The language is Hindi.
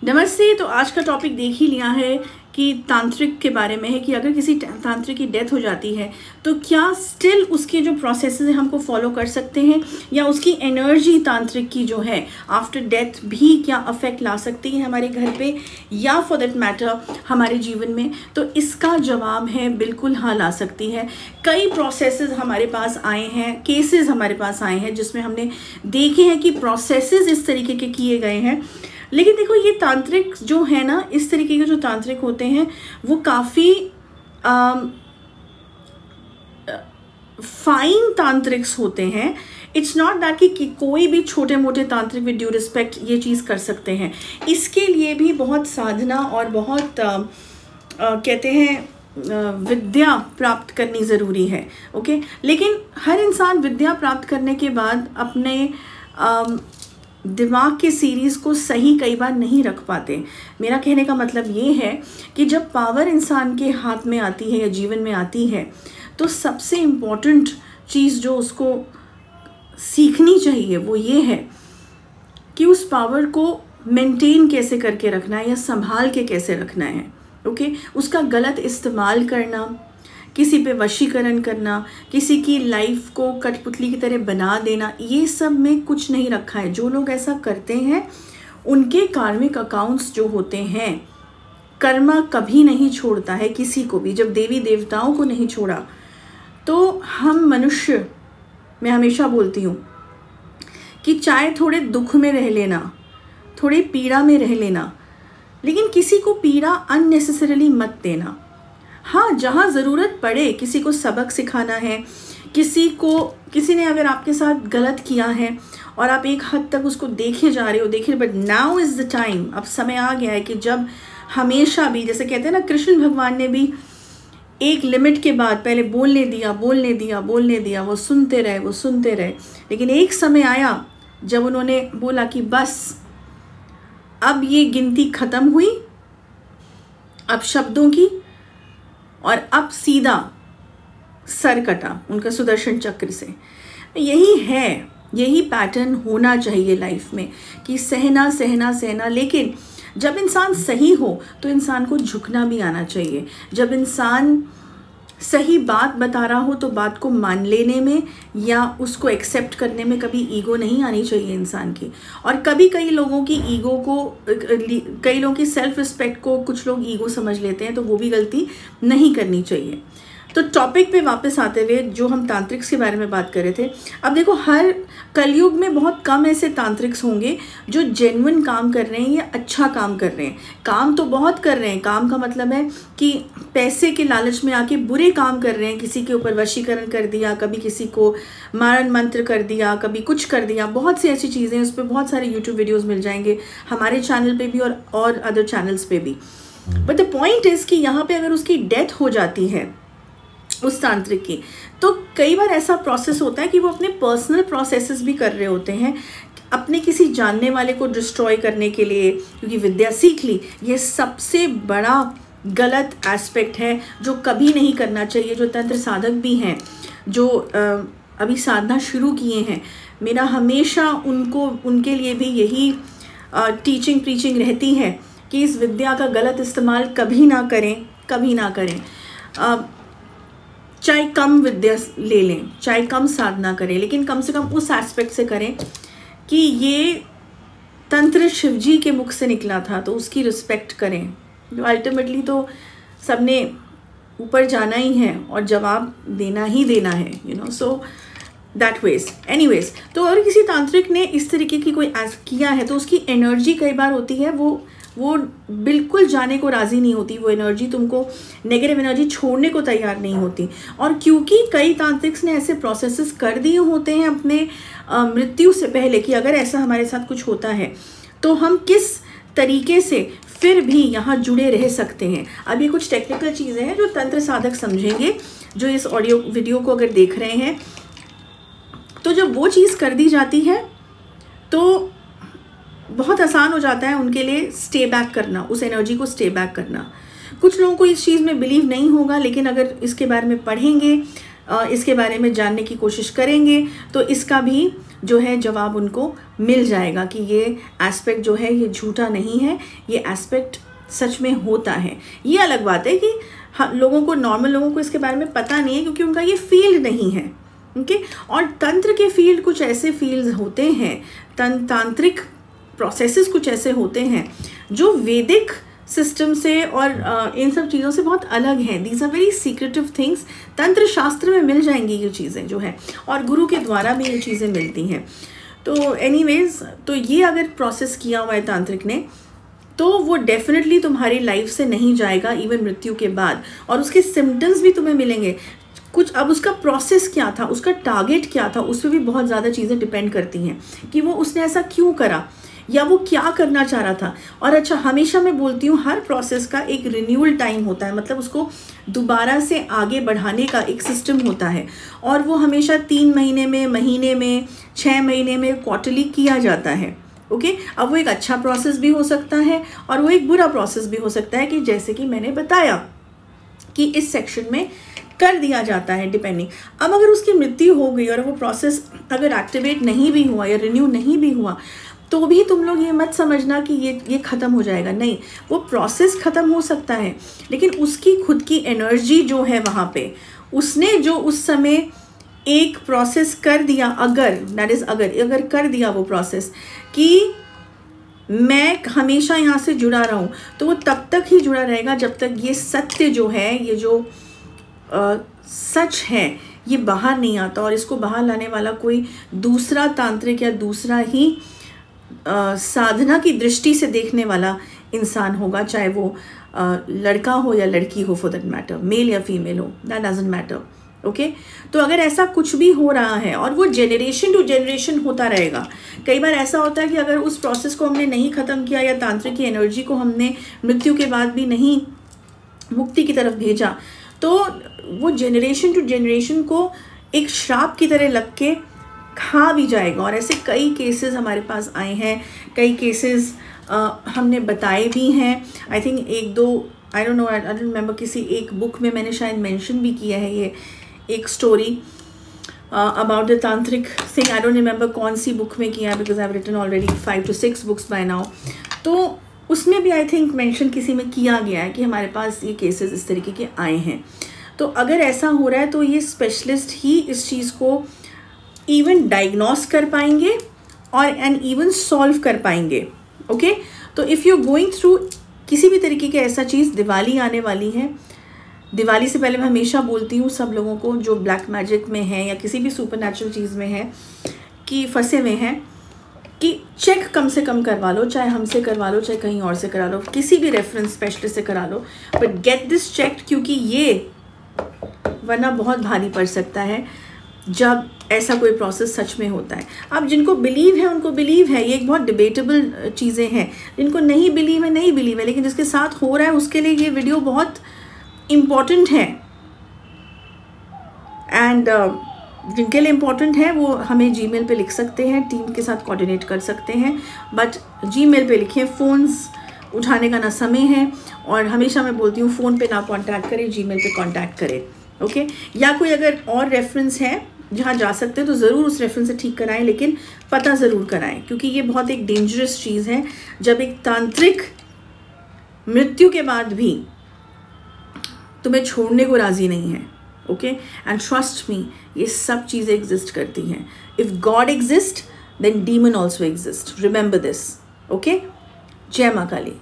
नमस्ते। तो आज का टॉपिक देख ही लिया है कि तांत्रिक के बारे में है कि अगर किसी तांत्रिक की डेथ हो जाती है तो क्या स्टिल उसके जो प्रोसेसेस हैं हमको फॉलो कर सकते हैं, या उसकी एनर्जी तांत्रिक की जो है आफ्टर डेथ भी क्या अफेक्ट ला सकती है हमारे घर पे या फॉर दैट मैटर हमारे जीवन में। तो इसका जवाब है बिल्कुल हाँ, ला सकती है। कई प्रोसेसेस हमारे पास आए हैं, केसेस हमारे पास आए हैं जिसमें हमने देखे हैं कि प्रोसेसेस इस तरीके के किए गए हैं। लेकिन देखो, ये तांत्रिक जो है ना, इस तरीके के जो तांत्रिक होते हैं वो काफ़ी फाइन तांत्रिक्स होते हैं। इट्स नॉट दैट कि कोई भी छोटे मोटे तांत्रिक विद ड्यू रिस्पेक्ट ये चीज़ कर सकते हैं। इसके लिए भी बहुत साधना और बहुत कहते हैं विद्या प्राप्त करनी ज़रूरी है। ओके, लेकिन हर इंसान विद्या प्राप्त करने के बाद अपने दिमाग के सीरीज़ को सही कई बार नहीं रख पाते। मेरा कहने का मतलब ये है कि जब पावर इंसान के हाथ में आती है या जीवन में आती है तो सबसे इम्पॉर्टेंट चीज़ जो उसको सीखनी चाहिए वो ये है कि उस पावर को मेंटेन कैसे करके रखना है या संभाल के कैसे रखना है। ओके, उसका गलत इस्तेमाल करना, किसी पे वशीकरण करना, किसी की लाइफ को कठपुतली की तरह बना देना, ये सब में कुछ नहीं रखा है। जो लोग ऐसा करते हैं उनके कार्मिक अकाउंट्स जो होते हैं, कर्मा कभी नहीं छोड़ता है किसी को भी। जब देवी देवताओं को नहीं छोड़ा तो हम मनुष्य, मैं हमेशा बोलती हूँ कि चाहे थोड़े दुख में रह लेना, थोड़े पीड़ा में रह लेना, लेकिन किसी को पीड़ा अननेसेसरीली मत देना। हाँ, जहाँ ज़रूरत पड़े किसी को सबक सिखाना है, किसी ने अगर आपके साथ गलत किया है और आप एक हद तक उसको देखे जा रहे हो, but now is the time, अब समय आ गया है कि जब हमेशा भी, जैसे कहते हैं ना, कृष्ण भगवान ने भी एक लिमिट के बाद पहले बोलने दिया, वो सुनते रहे, लेकिन एक समय आया जब उन्होंने बोला कि बस अब ये गिनती ख़त्म हुई, अब शब्दों की, और अब सीधा सर कटा उनका सुदर्शन चक्र से। यही पैटर्न होना चाहिए लाइफ में कि सहना, लेकिन जब इंसान सही हो तो इंसान को झुकना भी आना चाहिए। जब इंसान सही बात बता रहा हो तो बात को मान लेने में या उसको एक्सेप्ट करने में कभी ईगो नहीं आनी चाहिए इंसान की। और कई लोगों की ईगो को, कई लोगों की सेल्फ रिस्पेक्ट को कुछ लोग ईगो समझ लेते हैं, तो वो भी गलती नहीं करनी चाहिए। तो टॉपिक पे वापस आते हुए, जो हम तांत्रिक्स के बारे में बात कर रहे थे, अब देखो, हर कलयुग में बहुत कम ऐसे तांत्रिक्स होंगे जो जेन्युइन काम कर रहे हैं या अच्छा काम कर रहे हैं। काम तो बहुत कर रहे हैं, काम का मतलब है कि पैसे के लालच में आके बुरे काम कर रहे हैं, किसी के ऊपर वशीकरण कर दिया, कभी किसी को मारण मंत्र कर दिया, कभी कुछ कर दिया, बहुत सी ऐसी चीज़ें। उस पर बहुत सारे यूट्यूब वीडियोज़ मिल जाएंगे, हमारे चैनल पर भी और अदर चैनल्स पर भी। बट द पॉइंट इज़ कि यहाँ पर अगर उसकी डेथ हो जाती है उस तांत्रिक की, तो कई बार ऐसा प्रोसेस होता है कि वो अपने पर्सनल प्रोसेसेस भी कर रहे होते हैं अपने किसी जानने वाले को डिस्ट्रॉय करने के लिए, क्योंकि विद्या सीख ली। ये सबसे बड़ा गलत एस्पेक्ट है जो कभी नहीं करना चाहिए। जो तंत्र साधक भी हैं, जो अभी साधना शुरू किए हैं, मेरा हमेशा उनके लिए भी यही प्रीचिंग रहती है कि इस विद्या का गलत इस्तेमाल कभी ना करें। चाहे कम विद्या ले लें, चाहे कम साधना करें, लेकिन कम से कम उस एस्पेक्ट से करें कि ये तंत्र शिवजी के मुख से निकला था, तो उसकी रिस्पेक्ट करें। जो अल्टीमेटली तो सबने ऊपर जाना ही है और जवाब देना ही देना है, सो दैट वेज। एनीवेज, तो अगर किसी तांत्रिक ने इस तरीके की कोई किया है तो उसकी एनर्जी कई बार होती है वो बिल्कुल जाने को राज़ी नहीं होती। वो एनर्जी, तुमको नेगेटिव एनर्जी छोड़ने को तैयार नहीं होती। और क्योंकि कई तांत्रिक्स ने ऐसे प्रोसेसेस कर दिए होते हैं अपने मृत्यु से पहले कि अगर ऐसा हमारे साथ कुछ होता है तो हम किस तरीके से फिर भी यहाँ जुड़े रह सकते हैं। अब ये कुछ टेक्निकल चीज़ें हैं जो तंत्र साधक समझेंगे, जो इस ऑडियो वीडियो को अगर देख रहे हैं। तो जब वो चीज़ कर दी जाती है तो बहुत आसान हो जाता है उनके लिए स्टे बैक करना, उस एनर्जी को स्टे बैक करना। कुछ लोगों को इस चीज़ में बिलीव नहीं होगा, लेकिन अगर इसके बारे में पढ़ेंगे, इसके बारे में जानने की कोशिश करेंगे तो इसका भी जो है जवाब उनको मिल जाएगा कि ये एस्पेक्ट जो है ये झूठा नहीं है, ये एस्पेक्ट सच में होता है। ये अलग बात है कि लोगों को, नॉर्मल लोगों को इसके बारे में पता नहीं है क्योंकि उनका ये फील्ड नहीं है। ओके, और तंत्र के फील्ड कुछ ऐसे फील्ड्स होते हैं, तांत्रिक प्रोसेसेस कुछ ऐसे होते हैं जो वैदिक सिस्टम से और इन सब चीज़ों से बहुत अलग हैं। These are very secretive things. तंत्र शास्त्र में मिल जाएंगी ये चीज़ें जो है, और गुरु के द्वारा भी ये चीज़ें मिलती हैं। तो एनीवेज, तो ये अगर प्रोसेस किया हुआ है तांत्रिक ने, तो वो डेफिनेटली तुम्हारी लाइफ से नहीं जाएगा इवन मृत्यु के बाद, और उसके सिम्टम्स भी तुम्हें मिलेंगे कुछ। अब उसका प्रोसेस क्या था, उसका टारगेट क्या था, उस पर भी बहुत ज़्यादा चीज़ें डिपेंड करती हैं कि वो उसने ऐसा क्यों करा या वो क्या करना चाह रहा था। और अच्छा, हमेशा मैं बोलती हूँ हर प्रोसेस का एक रिन्यूअल टाइम होता है, मतलब उसको दोबारा से आगे बढ़ाने का एक सिस्टम होता है, और वो हमेशा 3 महीने में, महीने में, 6 महीने में, क्वार्टरली किया जाता है। ओके, अब वो एक अच्छा प्रोसेस भी हो सकता है और वो एक बुरा प्रोसेस भी हो सकता है, कि जैसे कि मैंने बताया कि इस सेक्शन में कर दिया जाता है डिपेंडिंग। अब अगर उसकी मृत्यु हो गई और वो प्रोसेस अगर एक्टिवेट नहीं भी हुआ या रिन्यू नहीं भी हुआ, तो भी तुम लोग ये मत समझना कि ये ख़त्म हो जाएगा। नहीं, वो प्रोसेस ख़त्म हो सकता है, लेकिन उसकी खुद की एनर्जी जो है वहाँ पे, उसने जो उस समय एक प्रोसेस कर दिया, अगर दैट इज़ अगर कर दिया वो प्रोसेस कि मैं हमेशा यहाँ से जुड़ा रहूँ, तो वो तब तक ही जुड़ा रहेगा जब तक ये सत्य जो है, ये जो सच है, ये बाहर नहीं आता। और इसको बाहर लाने वाला कोई दूसरा तांत्रिक या दूसरा ही साधना की दृष्टि से देखने वाला इंसान होगा, चाहे वो लड़का हो या लड़की हो, फॉर दैट मैटर, मेल या फीमेल हो, दैट डजंट मैटर। ओके, तो अगर ऐसा कुछ भी हो रहा है और वो जनरेशन टू जनरेशन होता रहेगा, कई बार ऐसा होता है कि अगर उस प्रोसेस को हमने नहीं ख़त्म किया या तांत्रिक की एनर्जी को हमने मृत्यु के बाद भी नहीं मुक्ति की तरफ भेजा, तो वो जनरेशन टू जनरेशन को एक श्राप की तरह लग के खा भी जाएगा। और ऐसे कई केसेस हमारे पास आए हैं, कई केसेस हमने बताए भी हैं। I think 1-2, I don't know, I don't remember, किसी एक बुक में मैंने शायद मेंशन भी किया है ये एक story about the tantrik thing. I don't remember कौन सी बुक में किया, because I have written already 5 to 6 books by now. तो उसमें भी आई थिंक मेंशन किसी में किया गया है कि हमारे पास ये केसेस इस तरीके के आए हैं। तो अगर ऐसा हो रहा है तो ये स्पेशलिस्ट ही इस चीज़ को इवन डायग्नोस कर पाएंगे और एंड इवन सॉल्व कर पाएंगे। ओके, तो इफ़ यू गोइंग थ्रू किसी भी तरीके की ऐसा चीज़, दिवाली आने वाली है, दिवाली से पहले मैं हमेशा बोलती हूँ सब लोगों को जो ब्लैक मैजिक में है या किसी भी सुपरनैचुरल चीज़ में है कि फंसे हुए हैं, कि चेक कम से कम करवा लो, चाहे हमसे करवा लो, चाहे कहीं और से करा लो, किसी भी रेफरेंस स्पेशलिस्ट से करा लो, बट गेट दिस चेक्ड, क्योंकि ये वरना बहुत भारी पड़ सकता है जब ऐसा कोई प्रोसेस सच में होता है। अब जिनको बिलीव है उनको बिलीव है, ये एक बहुत डिबेटेबल चीज़ें हैं। जिनको नहीं बिलीव है नहीं बिलीव है, लेकिन जिसके साथ हो रहा है उसके लिए ये वीडियो बहुत इम्पॉर्टेंट है। एंड जिनके लिए इम्पॉर्टेंट है वो हमें जीमेल पे लिख सकते हैं, टीम के साथ कोऑर्डिनेट कर सकते हैं, बट जीमेल पे लिखें। फ़ोन्स उठाने का ना समय है, और हमेशा मैं बोलती हूँ फ़ोन पे ना कांटेक्ट करें, जीमेल पे कांटेक्ट करें। ओके, या कोई अगर और रेफरेंस है जहाँ जा सकते हैं तो ज़रूर उस रेफरेंस से ठीक कराएं, लेकिन पता ज़रूर कराएं, क्योंकि ये बहुत एक डेंजरस चीज़ है जब एक तांत्रिक मृत्यु के बाद भी तुम्हें छोड़ने को राज़ी नहीं है। ओके, एंड ट्रस्ट मी, ये सब चीज़ें एग्जिस्ट करती हैं। If God exist then demon also exist, remember this. Okay, जय माँ काली।